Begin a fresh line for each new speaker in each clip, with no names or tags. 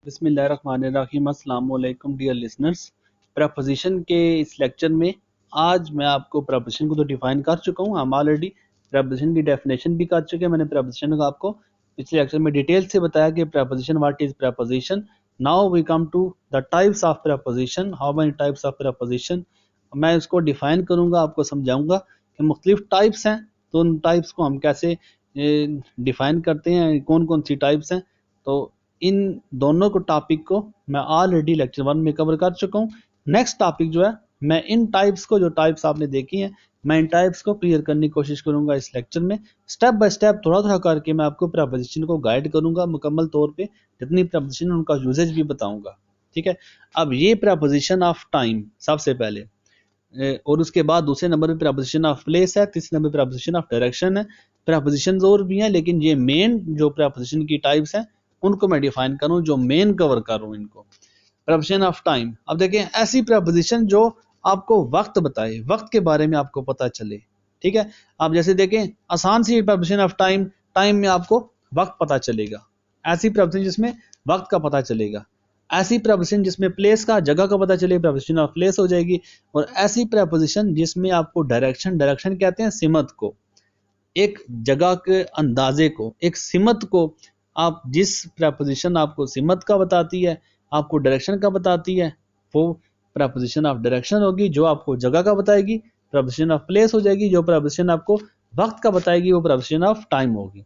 बिस्मिल्लाहिर्रहमानिर्रहीम। अस्सलाम वालेकुम डियर लिसनर्स। प्रपोजिशन के इस लेक्चर में आज मैं आपको प्रपोजिशन को तो डिफाइन कर चुका हूँ। हम ऑलरेडी प्रपोजिशन की डेफिनेशन भी कर चुके हैं। मैंने प्रपोजिशन को आपको पिछले लेक्चर में डिटेल से बताया कि proposition what is proposition. Now we come to the types of proposition. How many types of proposition, मैं इसको डिफाइन करूँगा, आपको समझाऊँगा कि मुख्तलिफ टाइप्स हैं, तो उन टाइप्स को हम कैसे डिफाइन करते हैं, कौन कौन सी टाइप्स हैं। तो इन दोनों को टॉपिक को मैं ऑलरेडी लेक्चर 1 में कवर कर चुका हूँ। नेक्स्ट टॉपिक जो है, मैं इन टाइप्स को, जो टाइप्स आपने देखी हैं, मैं इन टाइप्स को क्लियर करने की कोशिश करूंगा इस लेक्चर में। स्टेप बाय स्टेप थोड़ा थोड़ा करके मैं आपको प्रपोजिशन को गाइड करूंगा मुकम्मल तौर पे। जितनी प्रपोजिशन उनका यूजेज भी बताऊंगा, ठीक है। अब ये प्रपोजिशन ऑफ टाइम सबसे पहले, और उसके बाद दूसरे नंबर पे प्रपोजिशन ऑफ प्लेस है, तीसरे नंबर पे प्रपोजिशन ऑफ डायरेक्शन है। प्रपोजिशंस और भी हैं, लेकिन ये मेन जो प्रपोजिशन की टाइप्स हैं उनको मैं डिफाइन करूं, जो मेन कवर करूं इनको। प्रपोजिशन ऑफ टाइम, अब देखें ऐसी प्रपोजिशन जो आपको वक्त बताए, वक्त के बारे में आपको पता चले, ठीक है। आप जैसे देखें आसान सी प्रपोजिशन ऑफ टाइम, टाइम में आपको वक्त पता चलेगा, ऐसी प्रपोजिशन जिसमें वक्त का पता चलेगा। ऐसी प्रपोजिशन जिसमें प्लेस का, जगह का पता चले, प्रपोजिशन ऑफ प्लेस हो जाएगी। और ऐसी प्रपोजिशन जिसमें आपको डायरेक्शन, डायरेक्शन कहते हैं सिमत को, एक जगह के अंदाजे को, एक सिमत को, आप जिस प्रपोजिशन आपको सिमत का बताती है, आपको डायरेक्शन का बताती है, वो प्रपोजिशन ऑफ डायरेक्शन होगी। जो आपको जगह का बताएगी प्रपोजिशन ऑफ प्लेस हो जाएगी। जो प्रपोजिशन आपको वक्त का बताएगी वो प्रपोजिशन ऑफ टाइम होगी।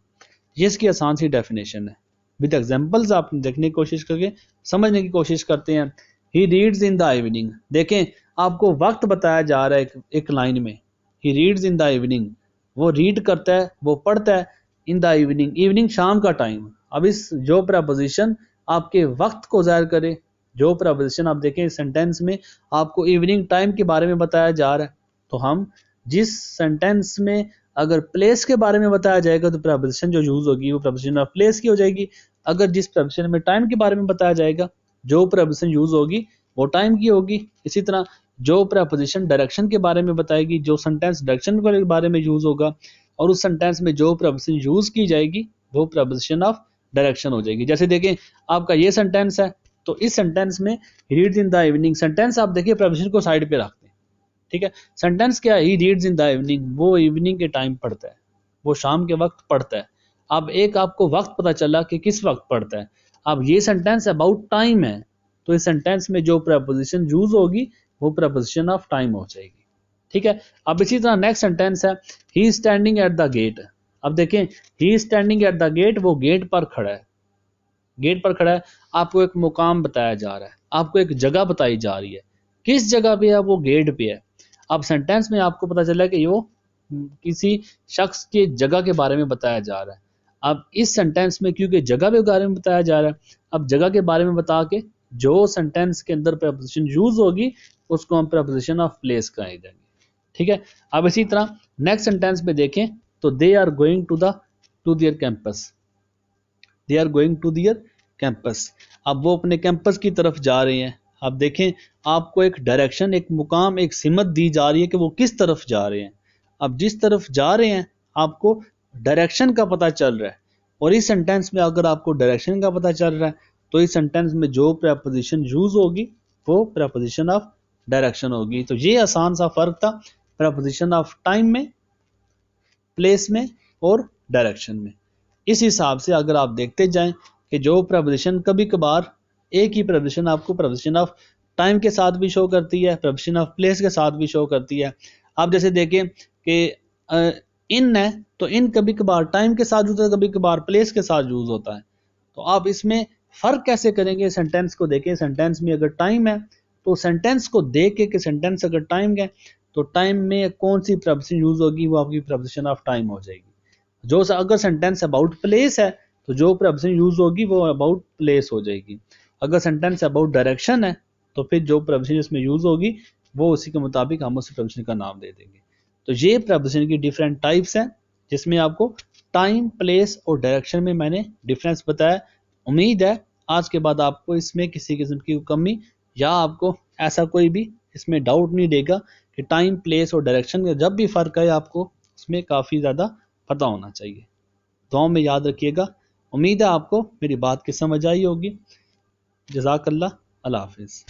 ये इसकी आसान सी डेफिनेशन है। विद एग्जांपल्स आप देखने की कोशिश करके समझने की कोशिश करते हैं। He reads in the evening, देखें आपको वक्त बताया जा रहा है एक लाइन में। He reads in the evening, वो रीड करता है, वो पढ़ता है। इन द इवनिंग, इवनिंग शाम का टाइम। अब इस जो प्रपोजिशन आपके वक्त को जाहिर करे, जो प्रपोजिशन आप देखें सेंटेंस में आपको इवनिंग टाइम के बारे में बताया जा रहा है, तो हम जिस सेंटेंस में अगर प्लेस के बारे में बताया जाएगा तो प्रपोजिशन जो यूज होगी वो प्रपोजिशन ऑफ प्लेस की हो जाएगी। अगर जिस प्रपोजिशन में टाइम के बारे में बताया जाएगा, जो प्रपोजिशन यूज होगी वो टाइम की होगी। इसी तरह जो प्रपोजिशन डायरेक्शन के बारे में बताएगी, जो सेंटेंस डायरेक्शन के बारे में यूज होगा, और उस सेंटेंस में जो प्रपोजिशन यूज की जाएगी वो प्रपोजिशन ऑफ डायरेक्शन हो जाएगी। जैसे देखें आपका ये सेंटेंस है, तो इस सेंटेंस में reads in the evening, sentence आप देखिए प्रपोजिशन को साइड पे रखते हैं, ठीक है। सेंटेंस क्या है, he reads in the evening, वो इवनिंग के टाइम पढ़ता है, वो शाम के वक्त पढ़ता है। अब एक आपको वक्त पता चला कि किस वक्त पढ़ता है। अब ये सेंटेंस अबाउट टाइम है, तो इस सेंटेंस में जो प्रपोजिशन यूज होगी वो प्रपोजिशन ऑफ टाइम हो जाएगी, ठीक है। अब इसी तरह नेक्स्ट सेंटेंस है, he is standing at the gate. अब देखें he is standing at the gate, वो गेट पर खड़ा है, गेट पर खड़ा है। आपको एक मुकाम बताया जा रहा है, आपको एक जगह बताई जा रही है, किस जगह पे है, वो गेट पे है। अब सेंटेंस में आपको पता चला कि वो किसी शख्स के जगह के बारे में बताया जा रहा है। अब इस सेंटेंस में क्योंकि जगह के बारे में बताया जा रहा है, अब जगह के बारे में बता के जो सेंटेंस के अंदर प्रपोजिशन यूज होगी उसको हम प्रपोजिशन ऑफ प्लेस कहेंगे, ठीक है। अब इसी तरह नेक्स्ट सेंटेंस में देखें तो they are going to their campus, they are going to their campus. अब वो अपने कैंपस की तरफ जा रहे हैं। अब देखें आपको एक डायरेक्शन, एक मुकाम, एक सिमत दी जा रही है कि वो किस तरफ जा रहे हैं। अब जिस तरफ जा रहे हैं आपको डायरेक्शन का पता चल रहा है, और इस सेंटेंस में अगर आपको डायरेक्शन का पता चल रहा है तो इस सेंटेंस में जो प्रपोजिशन यूज होगी वो प्रपोजिशन ऑफ डायरेक्शन होगी। तो ये आसान सा फर्क था प्रपोजिशन ऑफ टाइम में, प्लेस में और डायरेक्शन में। इस हिसाब से अगर आप देखते जाएं कि जो प्रपोजिशन कभी कभार एक ही प्रपोजिशन आपको प्रपोजिशन ऑफ टाइम के साथ भी शो करती है, प्रपोजिशन ऑफ प्लेस के साथ भी शो करती है। आप जैसे देखें कि इन है, तो इन कभी कभार टाइम के साथ यूज होता है, कभी कभार प्लेस के साथ यूज होता है। तो आप इसमें फर्क कैसे करेंगे, सेंटेंस को देखें। सेंटेंस में अगर टाइम है तो सेंटेंस को देख के कि सेंटेंस अगर टाइम है तो टाइम में कौन सी प्रपोजिशन यूज होगी वो आपकी प्रपोजिशन ऑफ टाइम हो जाएगी। जो अगर सेंटेंस अबाउट प्लेस है तो जो प्रपोजिशन यूज होगी वो अबाउट प्लेस हो जाएगी। अगर सेंटेंस अबाउट डायरेक्शन है तो फिर जो प्रपोजिशन इसमें यूज होगी वो उसी के मुताबिक हम उस प्रपोजिशन का नाम दे देंगे। तो ये प्रपोजिशन की डिफरेंट टाइप्स हैं जिसमें आपको टाइम, प्लेस और डायरेक्शन में मैंने डिफरेंस बताया। उम्मीद है आज के बाद आपको इसमें किसी किस्म की कमी या आपको ऐसा कोई भी इसमें डाउट नहीं देगा कि टाइम, प्लेस और डायरेक्शन का जब भी फर्क है आपको उसमें काफ़ी ज़्यादा पता होना चाहिए। दुआ में याद रखिएगा। उम्मीद है आपको मेरी बात की समझ आई होगी। जज़ाकल्लाह, अल्लाह हाफ़िज़।